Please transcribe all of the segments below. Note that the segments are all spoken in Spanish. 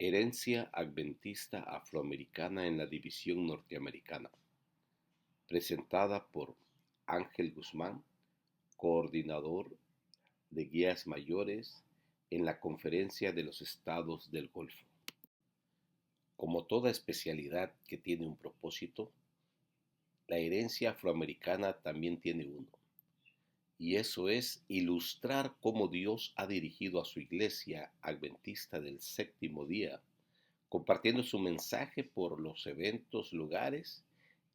Herencia Adventista Afroamericana en la División Norteamericana, presentada por Ángel Guzmán, coordinador de guías mayores en la Conferencia de los Estados del Golfo. Como toda especialidad que tiene un propósito, la herencia afroamericana también tiene uno, y eso es ilustrar cómo Dios ha dirigido a su iglesia adventista del séptimo día, compartiendo su mensaje por los eventos, lugares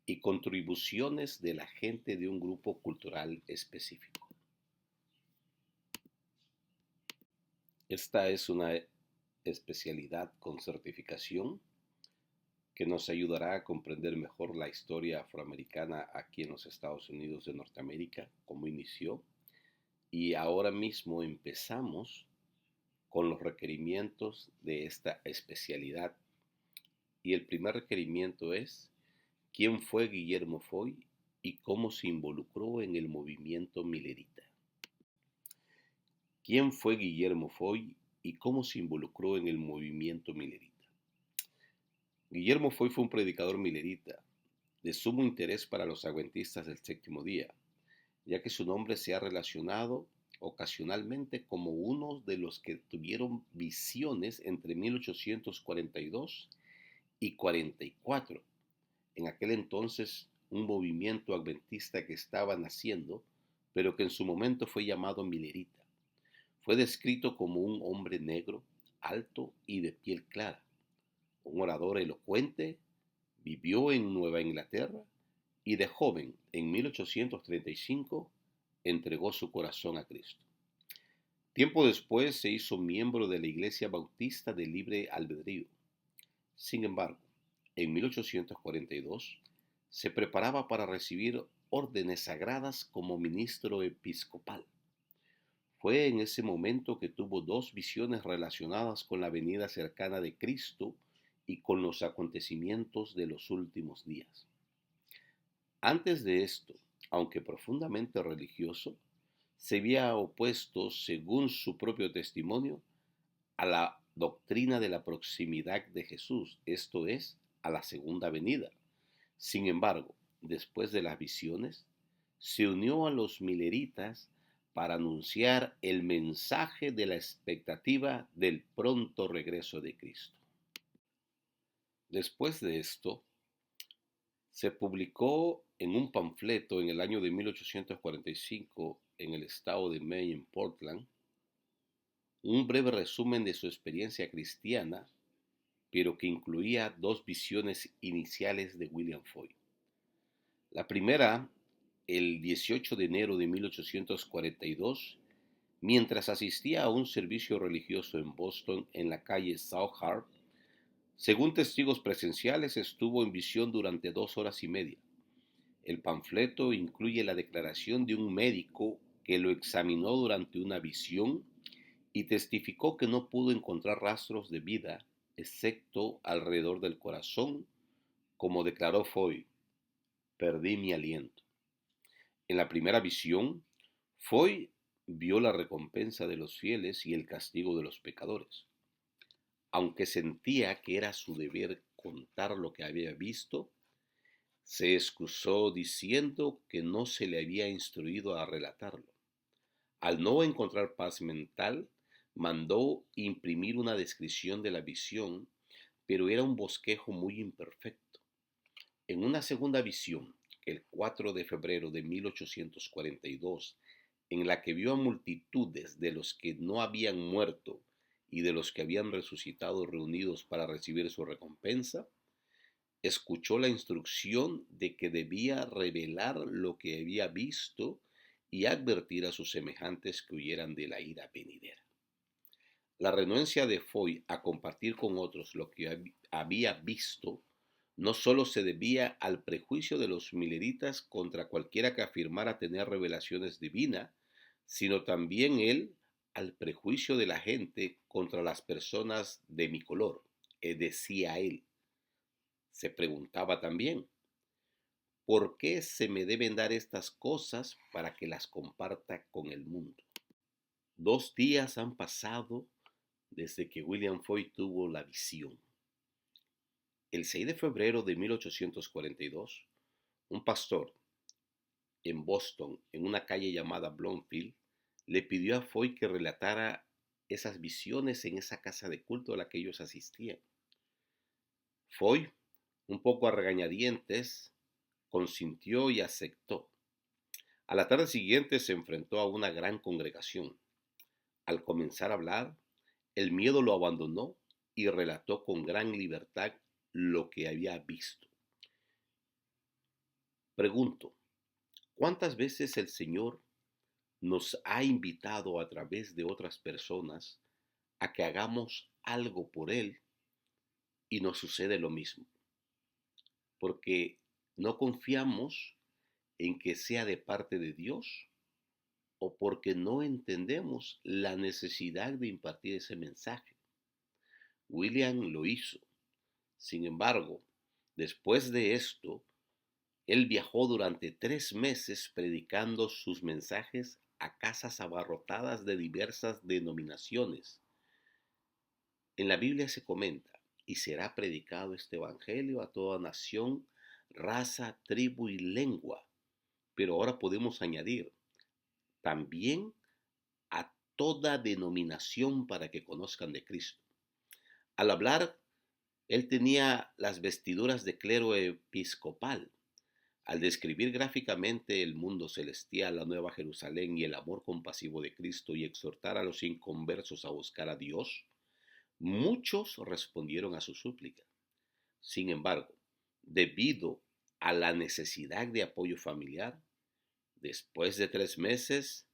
y contribuciones de la gente de un grupo cultural específico. Esta es una especialidad con certificación que nos ayudará a comprender mejor la historia afroamericana aquí en los Estados Unidos de Norteamérica, cómo inició, y ahora mismo empezamos con los requerimientos de esta especialidad. Y el primer requerimiento es: ¿quién fue Guillermo Foy y cómo se involucró en el movimiento milerita? ¿Quién fue Guillermo Foy y cómo se involucró en el movimiento milerita? Guillermo Foy fue un predicador milerita de sumo interés para los adventistas del séptimo día, ya que su nombre se ha relacionado ocasionalmente como uno de los que tuvieron visiones entre 1842 y 44. En aquel entonces, un movimiento adventista que estaba naciendo, pero que en su momento fue llamado milerita. Fue descrito como un hombre negro, alto y de piel clara, un orador elocuente. Vivió en Nueva Inglaterra y de joven, en 1835, entregó su corazón a Cristo. Tiempo después se hizo miembro de la Iglesia Bautista de Libre Albedrío. Sin embargo, en 1842 se preparaba para recibir órdenes sagradas como ministro episcopal. Fue en ese momento que tuvo dos visiones relacionadas con la venida cercana de Cristo y con los acontecimientos de los últimos días. Antes de esto, aunque profundamente religioso, se había opuesto, según su propio testimonio, a la doctrina de la proximidad de Jesús, esto es, a la segunda venida. Sin embargo, después de las visiones, se unió a los mileritas para anunciar el mensaje de la expectativa del pronto regreso de Cristo. Después de esto, se publicó en un panfleto en el año de 1845 en el estado de Maine, en Portland, un breve resumen de su experiencia cristiana, pero que incluía dos visiones iniciales de William Foy. La primera, el 18 de enero de 1842, mientras asistía a un servicio religioso en Boston en la calle South Harp. Según testigos presenciales, estuvo en visión durante 2 horas y media. El panfleto incluye la declaración de un médico que lo examinó durante una visión y testificó que no pudo encontrar rastros de vida, excepto alrededor del corazón, como declaró Foy: perdí mi aliento. En la primera visión, Foy vio la recompensa de los fieles y el castigo de los pecadores. Aunque sentía que era su deber contar lo que había visto, se excusó diciendo que no se le había instruido a relatarlo. Al no encontrar paz mental, mandó imprimir una descripción de la visión, pero era un bosquejo muy imperfecto. En una segunda visión, el 4 de febrero de 1842, en la que vio a multitudes de los que no habían muerto y de los que habían resucitado reunidos para recibir su recompensa, escuchó la instrucción de que debía revelar lo que había visto y advertir a sus semejantes que huyeran de la ira venidera. La renuencia de Foy a compartir con otros lo que había visto no solo se debía al prejuicio de los mileritas contra cualquiera que afirmara tener revelaciones divinas, sino también él al prejuicio de la gente contra las personas de mi color, decía él. Se preguntaba también: ¿por qué se me deben dar estas cosas para que las comparta con el mundo? 2 días han pasado desde que William Foy tuvo la visión. El 6 de febrero de 1842, un pastor en Boston, en una calle llamada Bloomfield, le pidió a Foy que relatara esas visiones en esa casa de culto a la que ellos asistían. Foy, un poco a regañadientes, consintió y aceptó. A la tarde siguiente se enfrentó a una gran congregación. Al comenzar a hablar, el miedo lo abandonó y relató con gran libertad lo que había visto. Pregunto, ¿cuántas veces el Señor nos ha invitado a través de otras personas a que hagamos algo por Él y nos sucede lo mismo? Porque no confiamos en que sea de parte de Dios o porque no entendemos la necesidad de impartir ese mensaje. William lo hizo. Sin embargo, después de esto, él viajó durante 3 meses predicando sus mensajes a casas abarrotadas de diversas denominaciones. En la Biblia se comenta, y será predicado este evangelio a toda nación, raza, tribu y lengua. Pero ahora podemos añadir, también a toda denominación para que conozcan de Cristo. Al hablar, él tenía las vestiduras de clero episcopal. Al describir gráficamente el mundo celestial, la nueva Jerusalén y el amor compasivo de Cristo y exhortar a los inconversos a buscar a Dios, muchos respondieron a su súplica. Sin embargo, debido a la necesidad de apoyo familiar, después de 3 meses,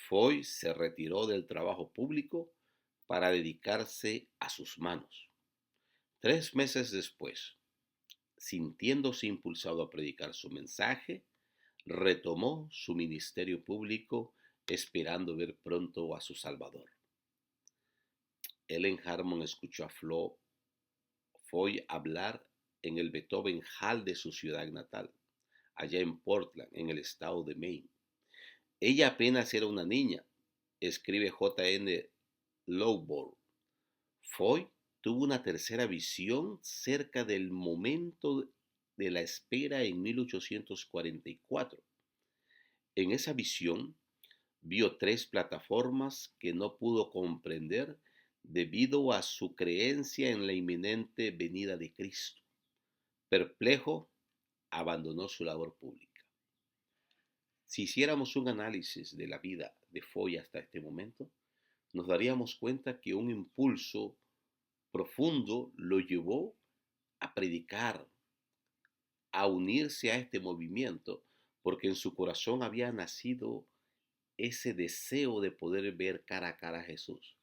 Foy se retiró del trabajo público para dedicarse a sus manos. 3 meses después, sintiéndose impulsado a predicar su mensaje, retomó su ministerio público esperando ver pronto a su Salvador. Ellen Harmon escuchó a Foy hablar en el Beethoven Hall de su ciudad natal, allá en Portland, en el estado de Maine. Ella apenas era una niña, escribe J.N. Lowborg. Foy tuvo una tercera visión cerca del momento de la espera en 1844. En esa visión vio 3 plataformas que no pudo comprender debido a su creencia en la inminente venida de Cristo. Perplejo, abandonó su labor pública. Si hiciéramos un análisis de la vida de Foy hasta este momento, nos daríamos cuenta que un impulso profundo lo llevó a predicar, a unirse a este movimiento, porque en su corazón había nacido ese deseo de poder ver cara a cara a Jesús.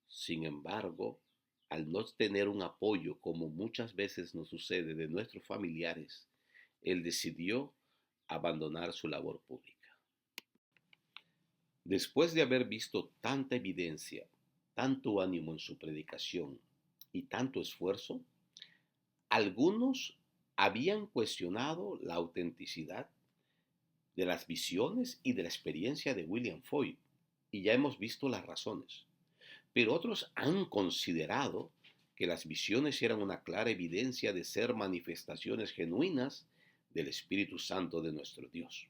Sin embargo, al no tener un apoyo, como muchas veces nos sucede de nuestros familiares, él decidió abandonar su labor pública. Después de haber visto tanta evidencia, tanto ánimo en su predicación y tanto esfuerzo, algunos habían cuestionado la autenticidad de las visiones y de la experiencia de William Foy, y ya hemos visto las razones. Pero otros han considerado que las visiones eran una clara evidencia de ser manifestaciones genuinas del Espíritu Santo de nuestro Dios.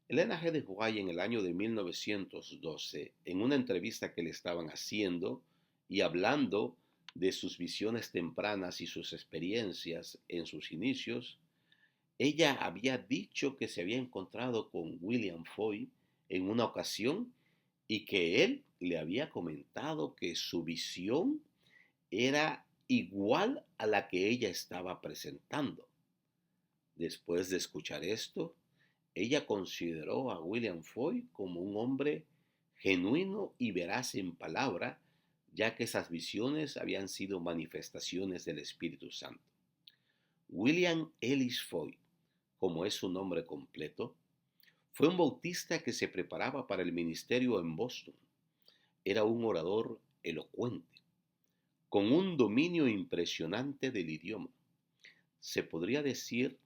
Elena G. de White, en el año de 1912, en una entrevista que le estaban haciendo y hablando de sus visiones tempranas y sus experiencias en sus inicios, ella había dicho que se había encontrado con William Foy en una ocasión y que él le había comentado que su visión era igual a la que ella estaba presentando. Después de escuchar esto, ella consideró a William Foy como un hombre genuino y veraz en palabra, ya que esas visiones habían sido manifestaciones del Espíritu Santo. William Ellis Foy, como es su nombre completo, fue un bautista que se preparaba para el ministerio en Boston. Era un orador elocuente, con un dominio impresionante del idioma. Se podría decir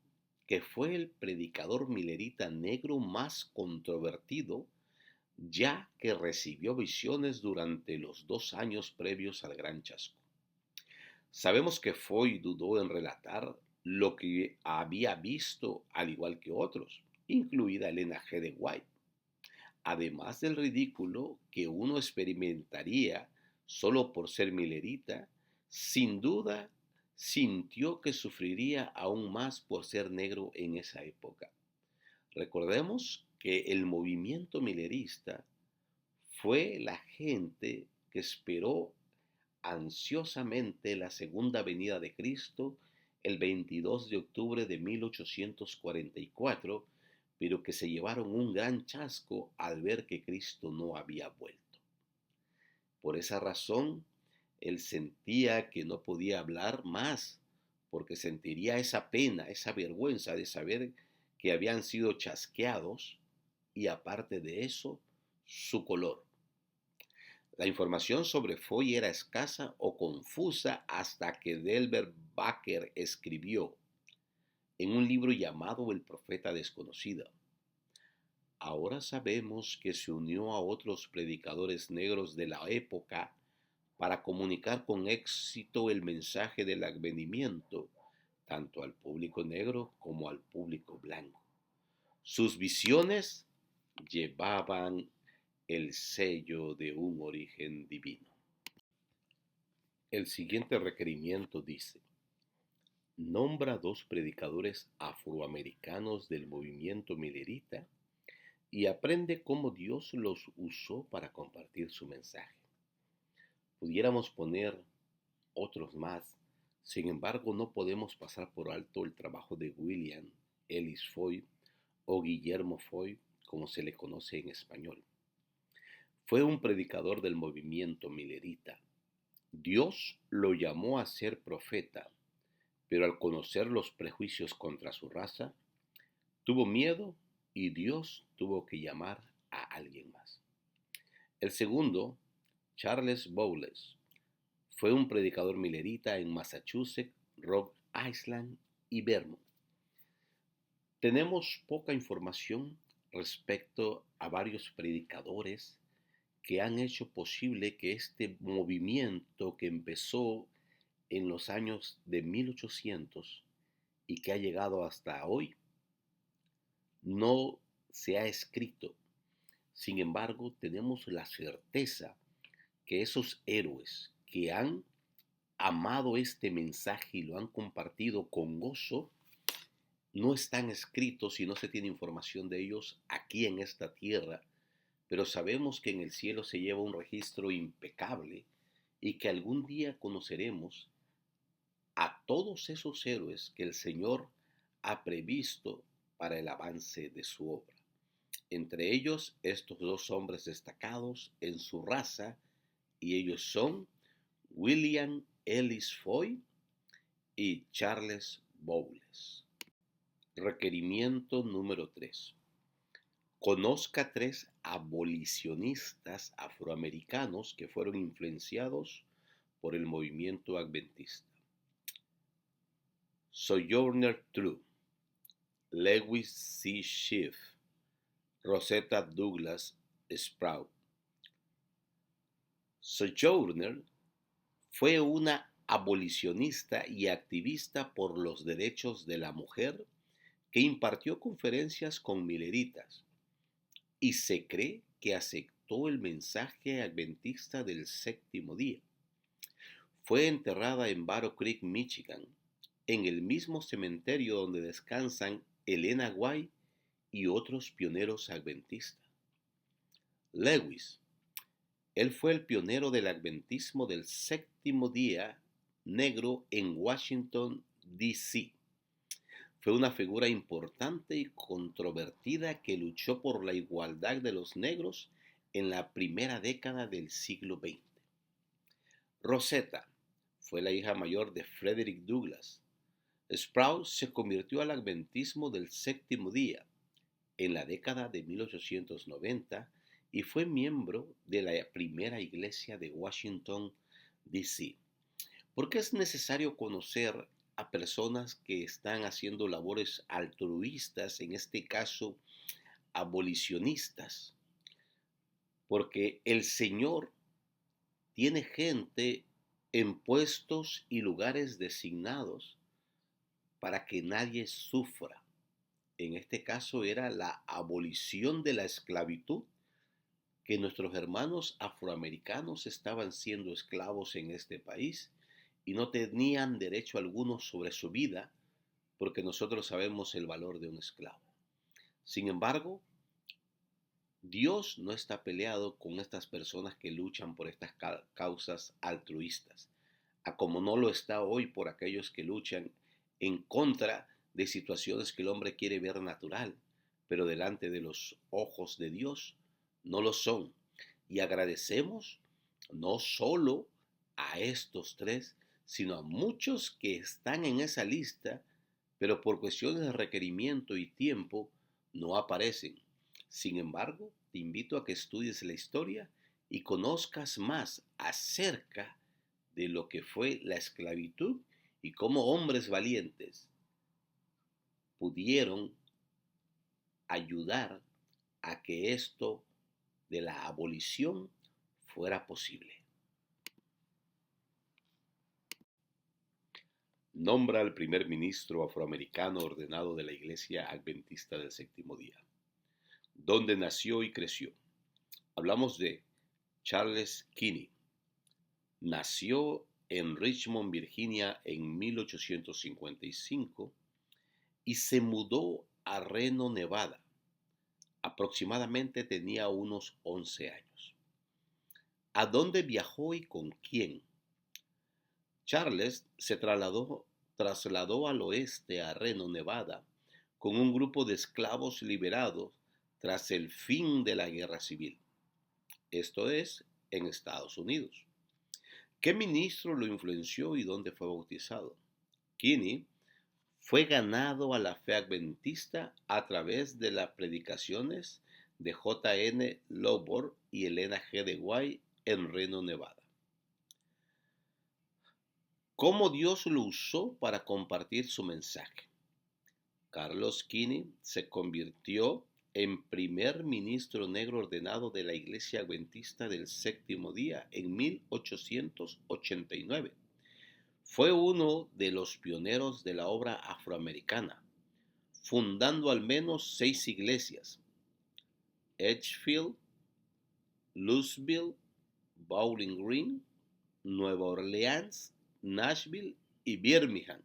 que fue el predicador milerita negro más controvertido ya que recibió visiones durante los 2 años previos al Gran Chasco. Sabemos que Foy dudó en relatar lo que había visto, al igual que otros, incluida Elena G. de White, además del ridículo que uno experimentaría solo por ser milerita. Sin duda sintió que sufriría aún más por ser negro en esa época. Recordemos que el movimiento milerista fue la gente que esperó ansiosamente la segunda venida de Cristo el 22 de octubre de 1844, pero que se llevaron un gran chasco al ver que Cristo no había vuelto. Por esa razón, él sentía que no podía hablar más, porque sentiría esa pena, esa vergüenza de saber que habían sido chasqueados y aparte de eso, su color. La información sobre Foy era escasa o confusa hasta que Delbert Baker escribió en un libro llamado El Profeta Desconocido. Ahora sabemos que se unió a otros predicadores negros de la época para comunicar con éxito el mensaje del advenimiento, tanto al público negro como al público blanco. Sus visiones llevaban el sello de un origen divino. El siguiente requerimiento dice: nombra 2 predicadores afroamericanos del movimiento milerita y aprende cómo Dios los usó para compartir su mensaje. Pudiéramos poner otros más, sin embargo no podemos pasar por alto el trabajo de William Ellis Foy o Guillermo Foy, como se le conoce en español. Fue un predicador del movimiento milerita. Dios lo llamó a ser profeta, pero al conocer los prejuicios contra su raza, tuvo miedo y Dios tuvo que llamar a alguien más. El segundo, Charles Bowles, fue un predicador milerita en Massachusetts, Rhode Island y Vermont. Tenemos poca información respecto a varios predicadores que han hecho posible que este movimiento que empezó en los años de 1800 y que ha llegado hasta hoy no se ha escrito. Sin embargo, tenemos la certeza que esos héroes que han amado este mensaje y lo han compartido con gozo, no están escritos y no se tiene información de ellos aquí en esta tierra, pero sabemos que en el cielo se lleva un registro impecable y que algún día conoceremos a todos esos héroes que el Señor ha previsto para el avance de su obra. Entre ellos, estos 2 hombres destacados en su raza, y ellos son William Ellis Foy y Charles Bowles. Requerimiento número 3. Conozca 3 abolicionistas afroamericanos que fueron influenciados por el movimiento adventista. Sojourner Truth, Lewis C. Schiff, Rosetta Douglas Sprout. Sojourner fue una abolicionista y activista por los derechos de la mujer que impartió conferencias con mileritas y se cree que aceptó el mensaje adventista del séptimo día. Fue enterrada en Battle Creek, Michigan, en el mismo cementerio donde descansan Elena White y otros pioneros adventistas. Lewis, él fue el pionero del adventismo del séptimo día negro en Washington, D.C. Fue una figura importante y controvertida que luchó por la igualdad de los negros en la primera década del siglo XX. Rosetta fue la hija mayor de Frederick Douglass. Sprout se convirtió al adventismo del séptimo día en la década de 1890 y fue miembro de la primera iglesia de Washington, D.C. ¿Por qué es necesario conocer a personas que están haciendo labores altruistas, en este caso abolicionistas? porque el Señor tiene gente en puestos y lugares designados para que nadie sufra. En este caso era la abolición de la esclavitud, que nuestros hermanos afroamericanos estaban siendo esclavos en este país y no tenían derecho alguno sobre su vida, porque nosotros sabemos el valor de un esclavo. Sin embargo, Dios no está peleado con estas personas que luchan por estas causas altruistas, a como no lo está hoy por aquellos que luchan en contra de situaciones que el hombre quiere ver natural, pero delante de los ojos de Dios no lo son. Y agradecemos no solo a estos tres, sino a muchos que están en esa lista, pero por cuestiones de requerimiento y tiempo no aparecen. Sin embargo, te invito a que estudies la historia y conozcas más acerca de lo que fue la esclavitud y cómo hombres valientes pudieron ayudar a que esto de la abolición fuera posible. Nombra al primer ministro afroamericano ordenado de la Iglesia Adventista del Séptimo Día. ¿Dónde nació y creció? Hablamos de Charles Kinney. Nació en Richmond, Virginia, en 1855 y se mudó a Reno, Nevada. Aproximadamente tenía unos 11 años. ¿A dónde viajó y con quién? Charles se trasladó al oeste, a Reno, Nevada, con un grupo de esclavos liberados tras el fin de la Guerra Civil. Esto es, en Estados Unidos. ¿Qué ministro lo influenció y dónde fue bautizado? Kinney fue ganado a la fe adventista a través de las predicaciones de J. N. Lombard y Elena G. de White en Reno, Nevada. ¿Cómo Dios lo usó para compartir su mensaje? Carlos Kinney se convirtió en primer ministro negro ordenado de la Iglesia Adventista del Séptimo Día en 1889. Fue uno de los pioneros de la obra afroamericana, fundando al menos 6 iglesias: Edgefield, Louisville, Bowling Green, Nueva Orleans, Nashville y Birmingham.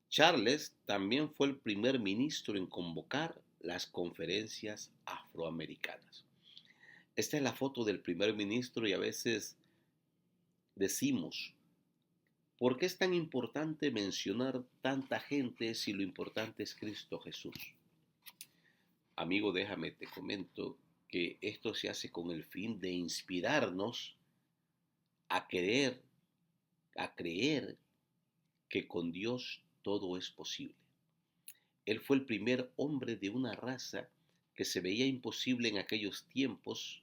Charles también fue el primer ministro en convocar las conferencias afroamericanas. Esta es la foto del primer ministro y a veces decimos, ¿por qué es tan importante mencionar tanta gente si lo importante es Cristo Jesús? Amigo, déjame te comento que esto se hace con el fin de inspirarnos a creer que con Dios todo es posible. Él fue el primer hombre de una raza que se veía imposible en aquellos tiempos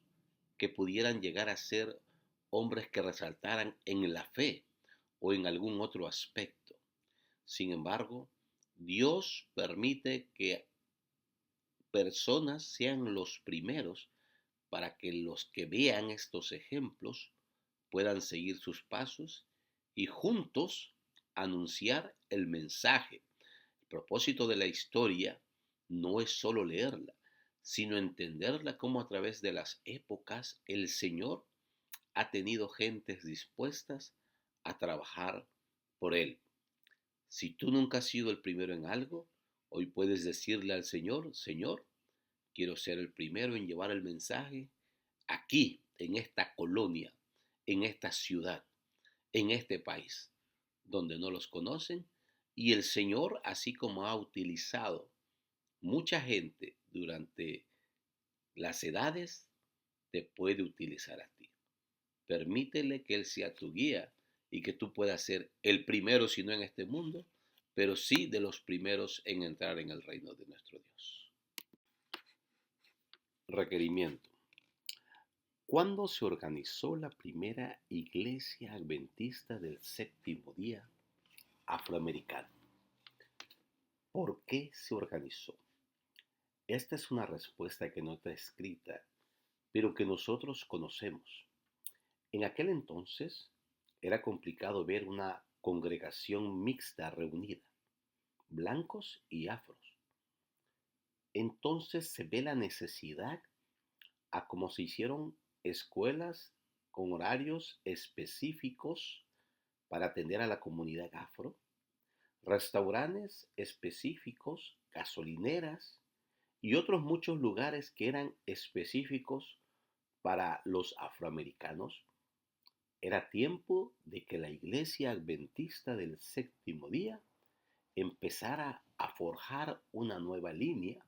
que pudieran llegar a ser hombres que resaltaran en la fe o en algún otro aspecto. Sin embargo, Dios permite que personas sean los primeros para que los que vean estos ejemplos puedan seguir sus pasos y juntos anunciar el mensaje. El propósito de la historia no es solo leerla, sino entenderla como a través de las épocas el Señor ha tenido gentes dispuestas a trabajar por Él. Si tú nunca has sido el primero en algo, hoy puedes decirle al Señor: Señor, quiero ser el primero en llevar el mensaje aquí, en esta colonia, en esta ciudad, en este país, donde no los conocen. Y el Señor, así como ha utilizado mucha gente durante las edades, te puede utilizar a ti. Permítele que Él sea tu guía y que tú puedas ser el primero, si no en este mundo, pero sí de los primeros en entrar en el reino de nuestro Dios. Requerimiento. ¿Cuándo se organizó la primera iglesia adventista del séptimo día afroamericana? ¿Por qué se organizó? Esta es una respuesta que no está escrita, pero que nosotros conocemos. En aquel entonces era complicado ver una congregación mixta reunida, blancos y afros. Entonces se ve la necesidad a cómo se hicieron escuelas con horarios específicos para atender a la comunidad afro, restaurantes específicos, gasolineras y otros muchos lugares que eran específicos para los afroamericanos. Era tiempo de que la iglesia adventista del séptimo día empezara a forjar una nueva línea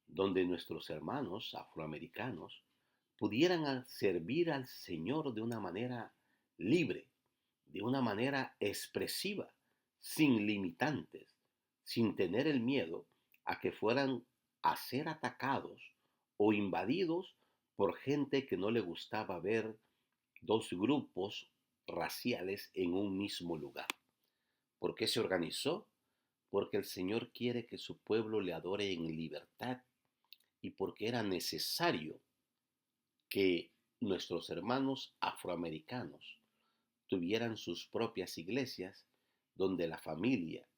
donde nuestros hermanos afroamericanos pudieran servir al Señor de una manera libre, de una manera expresiva, sin limitantes, sin tener el miedo a que fueran a ser atacados o invadidos por gente que no le gustaba ver dos grupos raciales en un mismo lugar. ¿Por qué se organizó? Porque el Señor quiere que su pueblo le adore en libertad y porque era necesario que nuestros hermanos afroamericanos tuvieran sus propias iglesias donde la familia,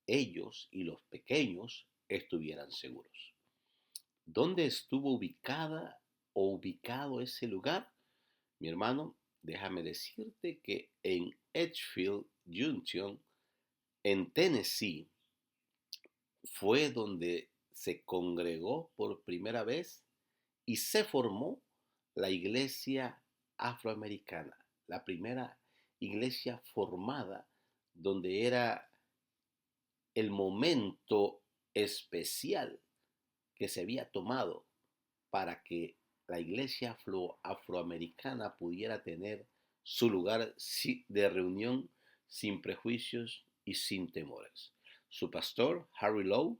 ellos y los pequeños estuvieran seguros. ¿Dónde estuvo ubicada o ubicado ese lugar? Mi hermano, déjame decirte que en Edgefield Junction, en Tennessee, fue donde se congregó por primera vez y se formó la iglesia afroamericana, la primera iglesia formada donde era el momento especial que se había tomado para que la iglesia afroamericana pudiera tener su lugar de reunión sin prejuicios y sin temores. Su pastor, Harry Lowe,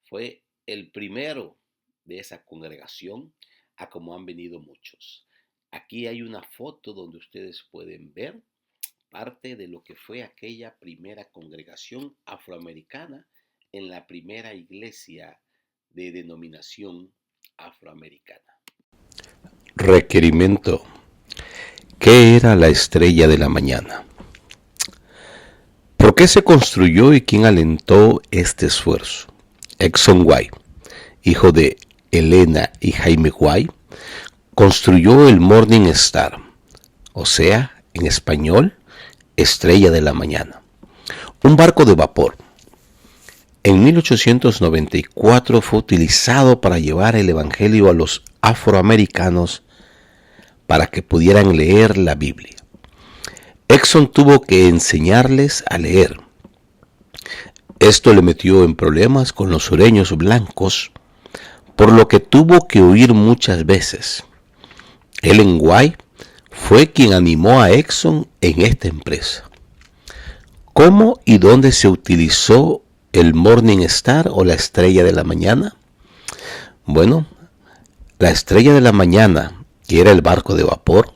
fue el primero de esa congregación, a como han venido muchos. Aquí hay una foto donde ustedes pueden ver parte de lo que fue aquella primera congregación afroamericana en la primera iglesia de denominación afroamericana. Requerimiento. ¿Qué era la estrella de la mañana? ¿Por qué se construyó y quién alentó este esfuerzo? Exxon White, hijo de Elena y Jaime White, construyó el Morning Star, o sea, en español, estrella de la mañana, un barco de vapor. En 1894 fue utilizado para llevar el evangelio a los afroamericanos para que pudieran leer la Biblia. Exxon tuvo que enseñarles a leer. Esto le metió en problemas con los sureños blancos, por lo que tuvo que huir muchas veces. Ellen White fue quien animó a Exxon en esta empresa. ¿Cómo y dónde se utilizó el Morning Star o la estrella de la mañana? Bueno, la estrella de la mañana, que era el barco de vapor,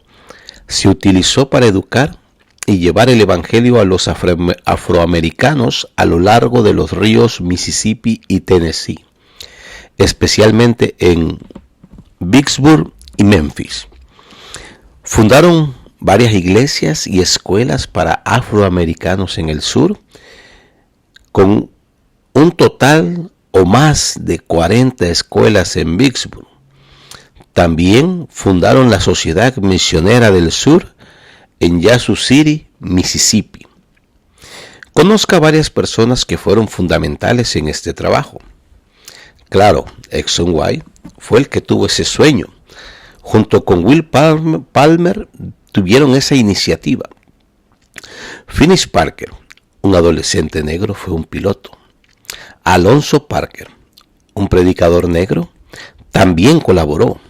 se utilizó para educar y llevar el evangelio a los afroamericanos a lo largo de los ríos Mississippi y Tennessee, especialmente en Vicksburg y Memphis. Fundaron varias iglesias y escuelas para afroamericanos en el sur, con un total o más de 40 escuelas en Vicksburg. También fundaron la Sociedad Misionera del Sur en Yazoo City, Mississippi. Conozco a varias personas que fueron fundamentales en este trabajo. Claro, Exxon White fue el que tuvo ese sueño. Junto con Will Palmer tuvieron esa iniciativa. Phineas Parker, un adolescente negro, fue un piloto. Alonzo Parker, un predicador negro, también colaboró.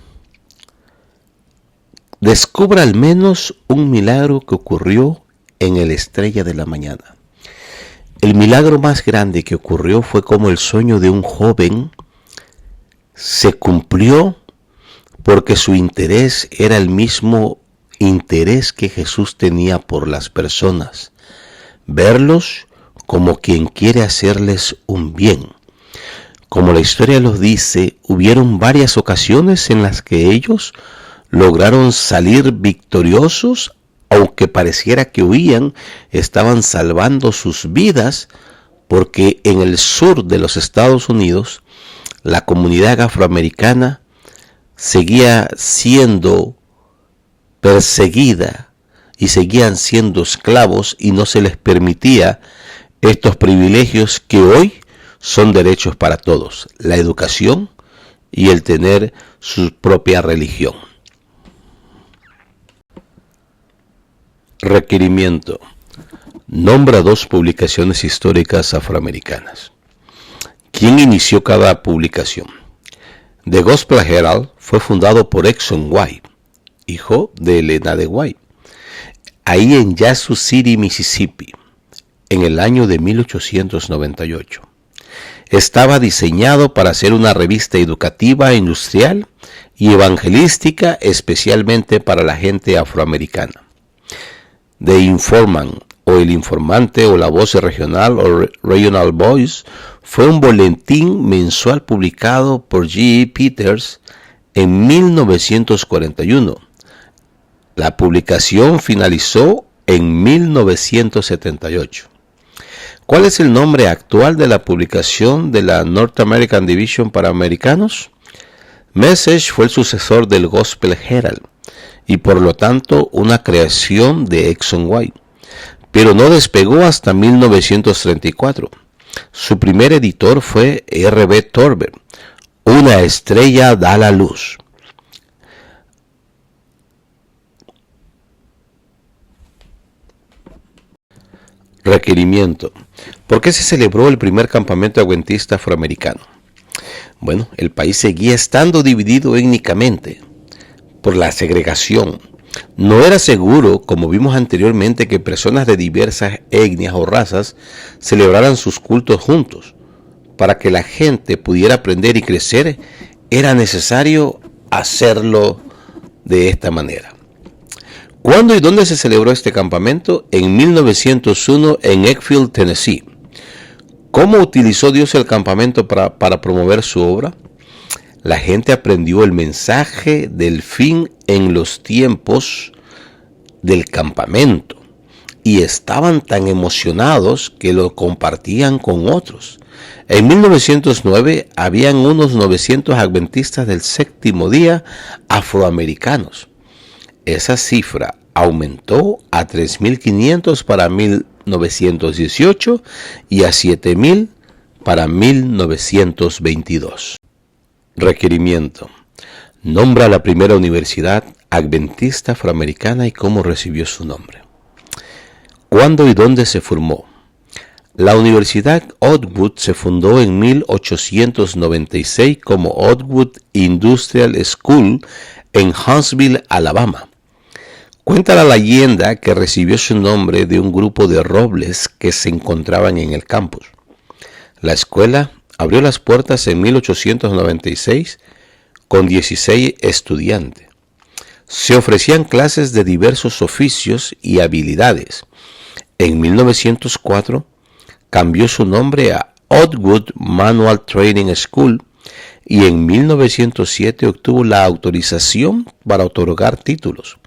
Descubra al menos un milagro que ocurrió en el Estrella de la Mañana. El milagro más grande que ocurrió fue como el sueño de un joven se cumplió porque su interés era el mismo interés que Jesús tenía por las personas, verlos como quien quiere hacerles un bien. Como la historia los dice, hubieron varias ocasiones en las que ellos lograron salir victoriosos, aunque pareciera que huían, estaban salvando sus vidas, porque en el sur de los Estados Unidos la comunidad afroamericana seguía siendo perseguida y seguían siendo esclavos y no se les permitía estos privilegios que hoy son derechos para todos: la educación y el tener su propia religión. Requerimiento: nombra 2 publicaciones históricas afroamericanas. ¿Quién inició cada publicación? The Gospel Herald fue fundado por Exxon White, hijo de Elena de White, ahí en Yazoo City, Mississippi, en el año de 1898. Estaba diseñado para ser una revista educativa, industrial y evangelística, especialmente para la gente afroamericana. The Informant, o El Informante, o La Voz Regional, o Regional Voice, fue un boletín mensual publicado por G.E. Peters en 1941. La publicación finalizó en 1978. ¿Cuál es el nombre actual de la publicación de la North American Division para americanos? Message fue el sucesor del Gospel Herald y por lo tanto una creación de Exxon White, pero no despegó hasta 1934. Su primer editor fue R.B. Torber. Una estrella da la luz. Requerimiento: ¿por qué se celebró el primer campamento adventista afroamericano? Bueno, el país seguía estando dividido étnicamente por la segregación. No era seguro, como vimos anteriormente, que personas de diversas etnias o razas celebraran sus cultos juntos. Para que la gente pudiera aprender y crecer, era necesario hacerlo de esta manera. ¿Cuándo y dónde se celebró este campamento? En 1901 en Eckfield, Tennessee. ¿Cómo utilizó Dios el campamento para promover su obra? La gente aprendió el mensaje del fin en los tiempos del campamento y estaban tan emocionados que lo compartían con otros. En 1909 habían unos 900 adventistas del séptimo día afroamericanos. Esa cifra aumentó a 3.500 para 1918 y a 7.000 para 1922. Requerimiento: nombra la primera universidad adventista afroamericana y cómo recibió su nombre. ¿Cuándo y dónde se formó? La Universidad Otwood se fundó en 1896 como Otwood Industrial School en Huntsville, Alabama. Cuenta la leyenda que recibió su nombre de un grupo de robles que se encontraban en el campus. La escuela abrió las puertas en 1896 con 16 estudiantes. Se ofrecían clases de diversos oficios y habilidades. En 1904 cambió su nombre a Otwood Manual Training School y en 1907 obtuvo la autorización para otorgar títulos.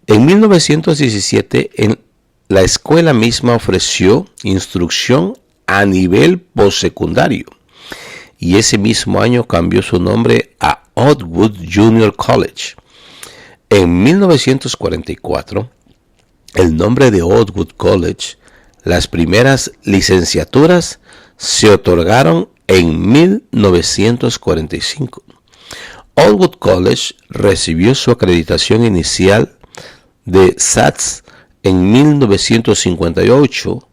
En 1917, la escuela misma ofreció instrucción a nivel postsecundario y ese mismo año cambió su nombre a Otwood Junior College. En 1944, el nombre de Otwood College, las primeras licenciaturas se otorgaron en 1945. Otwood College recibió su acreditación inicial de SATS en 1958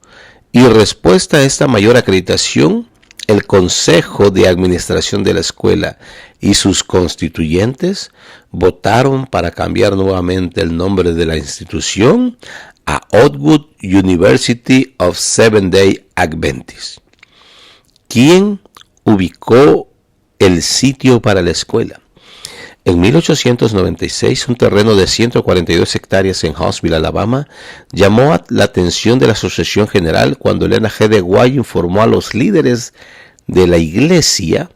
y respuesta a esta mayor acreditación, el Consejo de Administración de la escuela y sus constituyentes votaron para cambiar nuevamente el nombre de la institución a Otwood University of Seventh-day Adventists. ¿Quién ubicó el sitio para la escuela? En 1896, un terreno de 142 hectáreas en Huntsville, Alabama, llamó la atención de la Asociación General cuando Elena G. de White informó a los líderes de la iglesia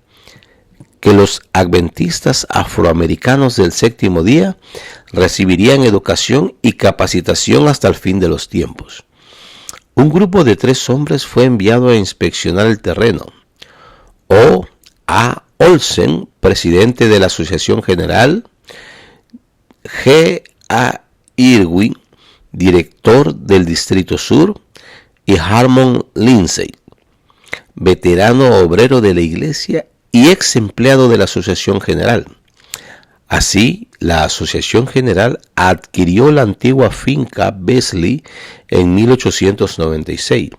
que los adventistas afroamericanos del séptimo día recibirían educación y capacitación hasta el fin de los tiempos. Un grupo de 3 hombres fue enviado a inspeccionar el terreno. O. A. Olsen, presidente de la Asociación General; G. A. Irwin, director del Distrito Sur; y Harmon Lindsay, veterano obrero de la iglesia y ex empleado de la Asociación General. Así, la Asociación General adquirió la antigua finca Beasley en 1896.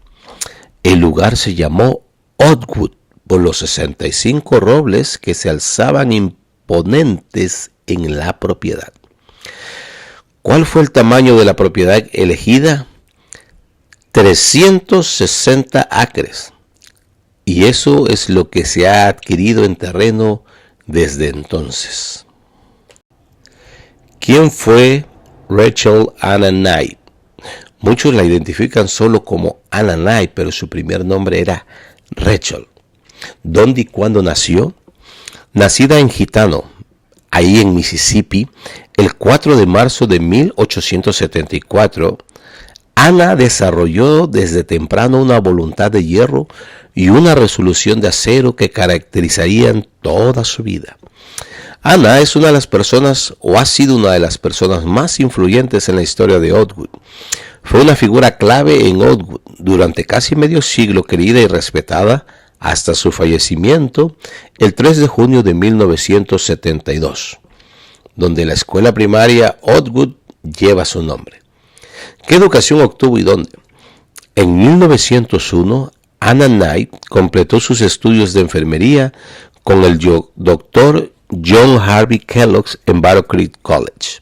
El lugar se llamó Oddwood por los 65 robles que se alzaban imponentes en la propiedad. ¿Cuál fue el tamaño de la propiedad elegida? 360 acres. Y eso es lo que se ha adquirido en terreno desde entonces. ¿Quién fue Rachel Anna Knight? Muchos la identifican solo como Anna Knight, pero su primer nombre era Rachel. ¿Dónde y cuándo nació? Nacida en Gitano, ahí en Mississippi, el 4 de marzo de 1874, Ana desarrolló desde temprano una voluntad de hierro y una resolución de acero que caracterizarían toda su vida. Ana es una de las personas, o ha sido una de las personas más influyentes en la historia de Oddwood. Fue una figura clave en Oddwood durante casi medio siglo, querida y respetada hasta su fallecimiento el 3 de junio de 1972, donde la escuela primaria Oddwood lleva su nombre. ¿Qué educación obtuvo y dónde? En 1901, Anna Knight completó sus estudios de enfermería con el doctor John Harvey Kellogg en Battle Creek College.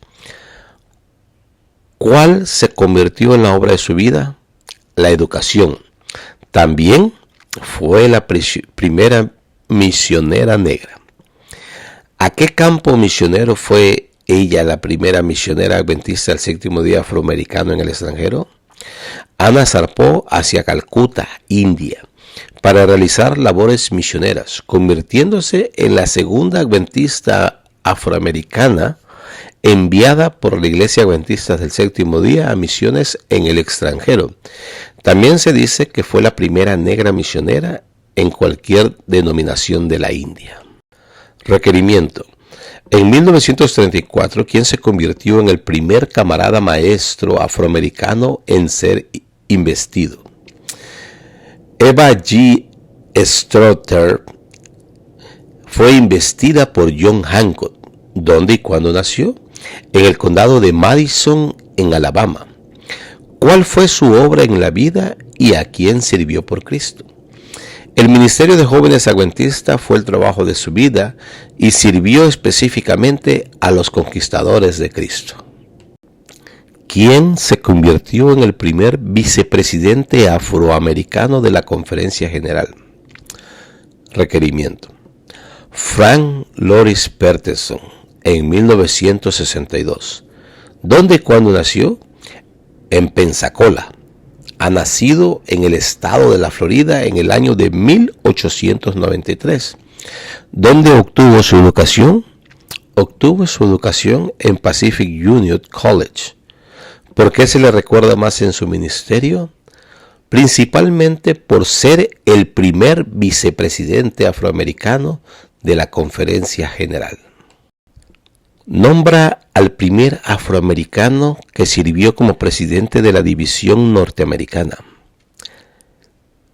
¿Cuál se convirtió en la obra de su vida? La educación. También fue la primera misionera negra. ¿A qué campo misionero fue ella la primera misionera adventista del séptimo día afroamericano en el extranjero? Ana zarpó hacia Calcuta, India, para realizar labores misioneras, convirtiéndose en la segunda adventista afroamericana enviada por la Iglesia Adventista del Séptimo Día a misiones en el extranjero. También se dice que fue la primera negra misionera en cualquier denominación de la India. Requerimiento. En 1934, ¿quién se convirtió en el primer camarada maestro afroamericano en ser investido? Eva G. Strotter fue investida por John Hancock. ¿Dónde y cuándo nació? En el condado de Madison, en Alabama. ¿Cuál fue su obra en la vida y a quién sirvió por Cristo? El ministerio de jóvenes adventistas fue el trabajo de su vida y sirvió específicamente a los conquistadores de Cristo. ¿Quién se convirtió en el primer vicepresidente afroamericano de la Conferencia General? Requerimiento. Frank Loris Peterson, en 1962. ¿Dónde y cuándo nació? En Pensacola. Ha nacido en el estado de la Florida en el año de 1893. ¿Dónde obtuvo su educación? Obtuvo su educación en Pacific Union College. ¿Por qué se le recuerda más en su ministerio? Principalmente por ser el primer vicepresidente afroamericano de la Conferencia General. Nombra al primer afroamericano que sirvió como presidente de la División Norteamericana.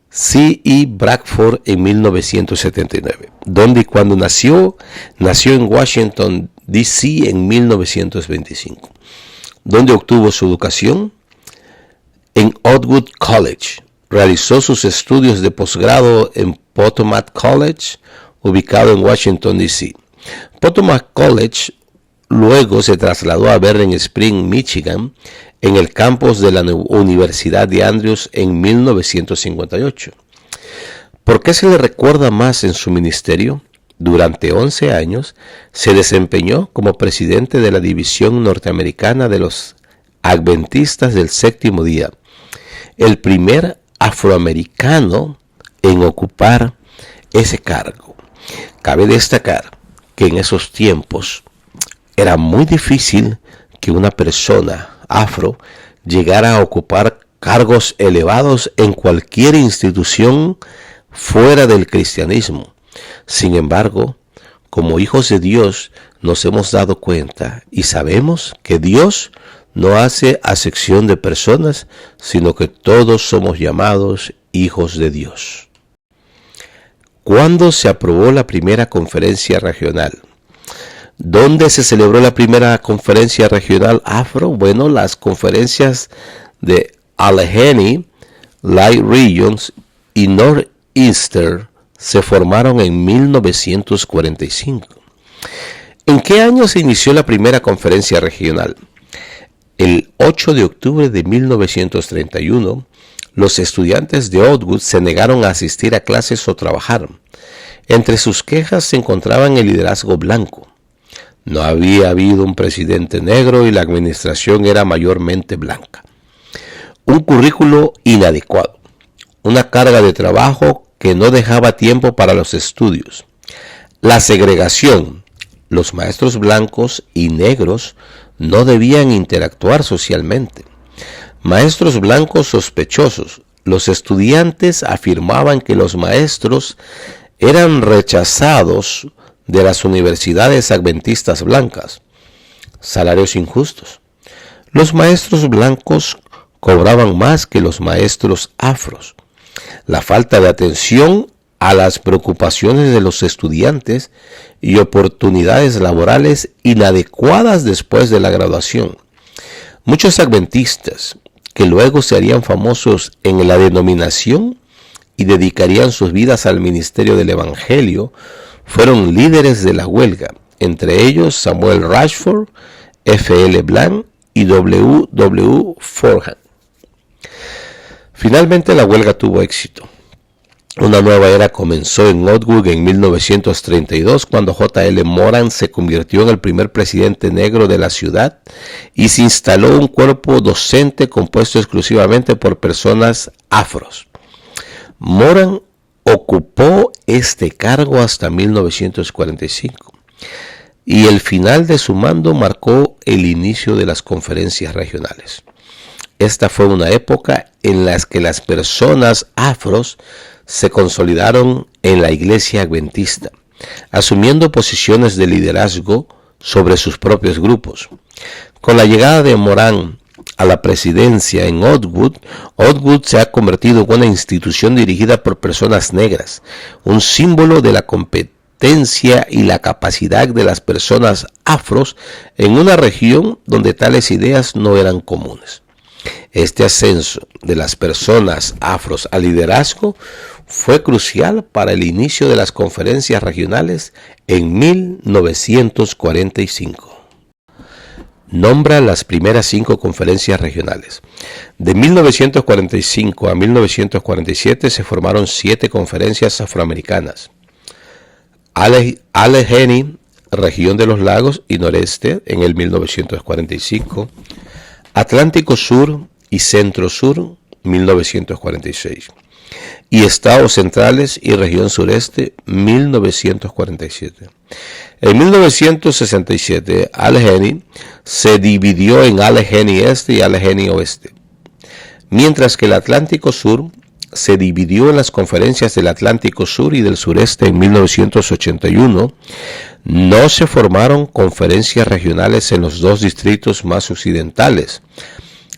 C.E. Bradford en 1979. ¿Dónde y cuándo nació? Nació en Washington, D.C. en 1925. ¿Dónde obtuvo su educación? En Oddwood College. Realizó sus estudios de posgrado en Potomac College, ubicado en Washington, D.C. Potomac College luego se trasladó a Berrien Springs, Michigan, en el campus de la Universidad de Andrews en 1958. ¿Por qué se le recuerda más en su ministerio? Durante 11 años se desempeñó como presidente de la División Norteamericana de los Adventistas del Séptimo Día, el primer afroamericano en ocupar ese cargo. Cabe destacar que en esos tiempos era muy difícil que una persona afro llegara a ocupar cargos elevados en cualquier institución fuera del cristianismo. Sin embargo, como hijos de Dios, nos hemos dado cuenta y sabemos que Dios no hace acepción de personas, sino que todos somos llamados hijos de Dios. ¿Cuándo se aprobó la primera conferencia regional? ¿Dónde se celebró la primera conferencia regional afro? Bueno, las conferencias de Allegheny, Light Regions y Northeastern se formaron en 1945. ¿En qué año se inició la primera conferencia regional? El 8 de octubre de 1931, los estudiantes de Oakwood se negaron a asistir a clases o trabajar. Entre sus quejas se encontraban el liderazgo blanco. No había habido un presidente negro y la administración era mayormente blanca. Un currículo inadecuado, una carga de trabajo que no dejaba tiempo para los estudios. La segregación. Los maestros blancos y negros no debían interactuar socialmente. Maestros blancos sospechosos. Los estudiantes afirmaban que los maestros eran rechazados de las universidades adventistas blancas. Salarios injustos. Los maestros blancos cobraban más que los maestros afros. La falta de atención a las preocupaciones de los estudiantes y oportunidades laborales inadecuadas después de la graduación. Muchos adventistas, que luego se harían famosos en la denominación y dedicarían sus vidas al ministerio del Evangelio, fueron líderes de la huelga, entre ellos Samuel Rashford, F.L. Blanc y W. Forhan. Finalmente la huelga tuvo éxito. Una nueva era comenzó en Oakwood en 1932 cuando J.L. Moran se convirtió en el primer presidente negro de la ciudad y se instaló un cuerpo docente compuesto exclusivamente por personas afros. Moran ocupó este cargo hasta 1945 y el final de su mando marcó el inicio de las conferencias regionales. Esta fue una época en la que las personas afros se consolidaron en la iglesia adventista, asumiendo posiciones de liderazgo sobre sus propios grupos. Con la llegada de Moran a la presidencia en Oakwood, Oakwood se ha convertido en una institución dirigida por personas negras, un símbolo de la competencia y la capacidad de las personas afros en una región donde tales ideas no eran comunes. Este ascenso de las personas afros al liderazgo fue crucial para el inicio de las conferencias regionales en 1945. Nombra las primeras 5 conferencias regionales. De 1945 a 1947 se formaron 7 conferencias afroamericanas. Allegheny, región de los lagos y noreste, en el 1945. Atlántico Sur y Centro Sur, 1946. Y Estados Centrales y Región Sureste, 1947. En 1967, Allegheny se dividió en Allegheny Este y Allegheny Oeste, mientras que el Atlántico Sur se dividió en las conferencias del Atlántico Sur y del Sureste en 1981. No se formaron conferencias regionales en los 2 distritos más occidentales,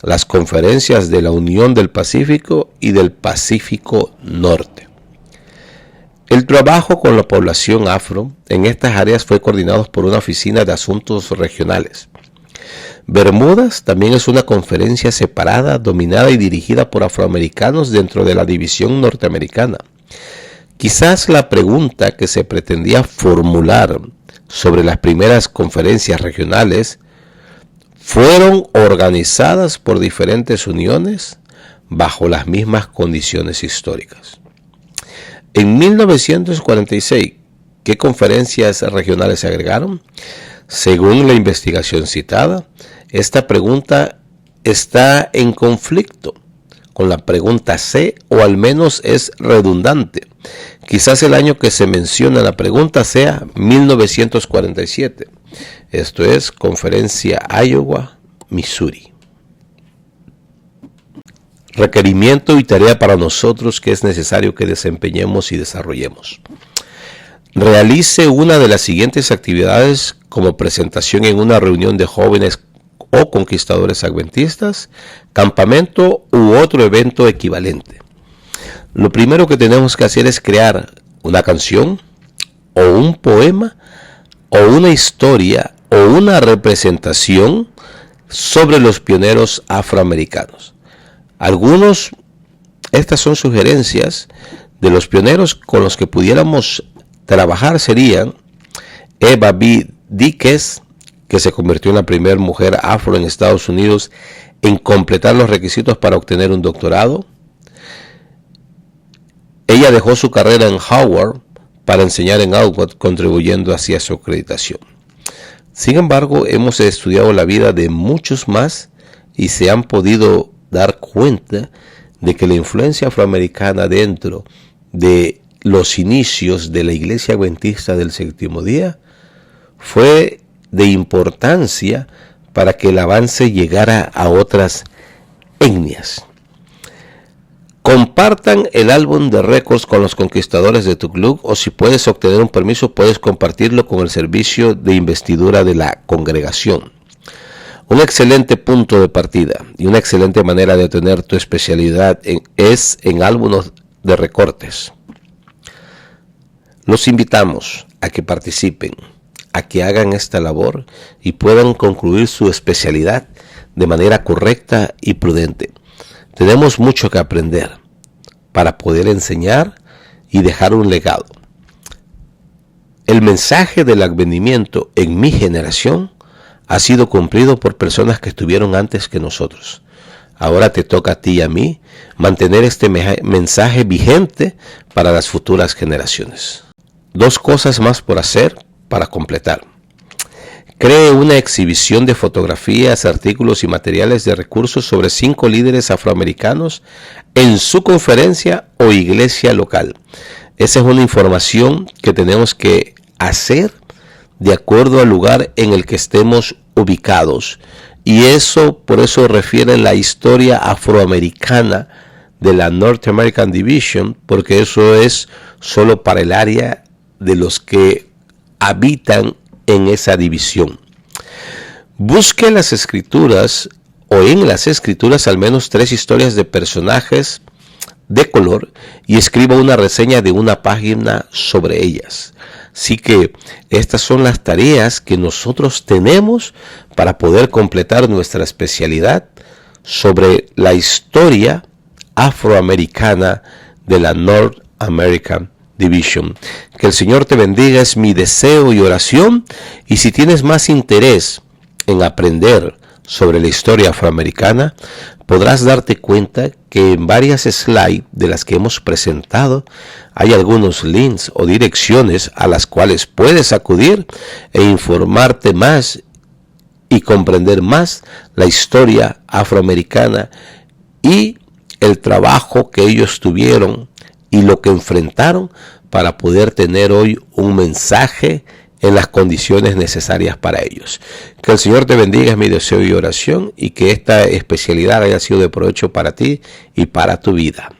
las conferencias de la Unión del Pacífico y del Pacífico Norte. El trabajo con la población afro en estas áreas fue coordinado por una oficina de asuntos regionales. Bermudas también es una conferencia separada, dominada y dirigida por afroamericanos dentro de la división norteamericana. Quizás la pregunta que se pretendía formular sobre las primeras conferencias regionales: ¿fueron organizadas por diferentes uniones bajo las mismas condiciones históricas? En 1946, ¿qué conferencias regionales se agregaron? Según la investigación citada, esta pregunta está en conflicto con la pregunta C, o al menos es redundante. Quizás el año que se menciona en la pregunta sea 1947. Esto es Conferencia Iowa, Missouri. Requerimiento y tarea para nosotros que es necesario que desempeñemos y desarrollemos. Realice una de las siguientes actividades como presentación en una reunión de jóvenes o conquistadores adventistas, campamento u otro evento equivalente. Lo primero que tenemos que hacer es crear una canción o un poema o una historia o una representación sobre los pioneros afroamericanos. Estas son sugerencias de los pioneros con los que pudiéramos trabajar. Serían Eva B. Díquez, que se convirtió en la primera mujer afro en Estados Unidos en completar los requisitos para obtener un doctorado. Ella dejó su carrera en Howard para enseñar en Outwood, contribuyendo hacia su acreditación. Sin embargo, hemos estudiado la vida de muchos más y se han podido dar cuenta de que la influencia afroamericana dentro de los inicios de la Iglesia Adventista del Séptimo Día fue de importancia para que el avance llegara a otras etnias. Compartan el álbum de récords con los conquistadores de tu club, o si puedes obtener un permiso, puedes compartirlo con el servicio de investidura de la congregación. Un excelente punto de partida y una excelente manera de obtener tu especialidad es en álbumes de recortes. Los invitamos a que participen, a que hagan esta labor y puedan concluir su especialidad de manera correcta y prudente. Tenemos mucho que aprender para poder enseñar y dejar un legado. El mensaje del advenimiento en mi generación ha sido cumplido por personas que estuvieron antes que nosotros. Ahora te toca a ti y a mí mantener este mensaje vigente para las futuras generaciones. 2 cosas más por hacer para completar. Cree una exhibición de fotografías, artículos y materiales de recursos sobre 5 líderes afroamericanos en su conferencia o iglesia local. Esa es una información que tenemos que hacer de acuerdo al lugar en el que estemos ubicados. Y por eso refiere la historia afroamericana de la North American Division, porque eso es solo para el área de los que habitan en esa división. Busque en las escrituras al menos 3 historias de personajes de color y escriba una reseña de una página sobre ellas. Así que estas son las tareas que nosotros tenemos para poder completar nuestra especialidad sobre la historia afroamericana de la North American Division. Que el Señor te bendiga, es mi deseo y oración. Y si tienes más interés en aprender sobre la historia afroamericana, podrás darte cuenta que en varias slides de las que hemos presentado hay algunos links o direcciones a las cuales puedes acudir e informarte más y comprender más la historia afroamericana y el trabajo que ellos tuvieron y lo que enfrentaron para poder tener hoy un mensaje en las condiciones necesarias para ellos. Que el Señor te bendiga, es mi deseo y oración, y que esta especialidad haya sido de provecho para ti y para tu vida.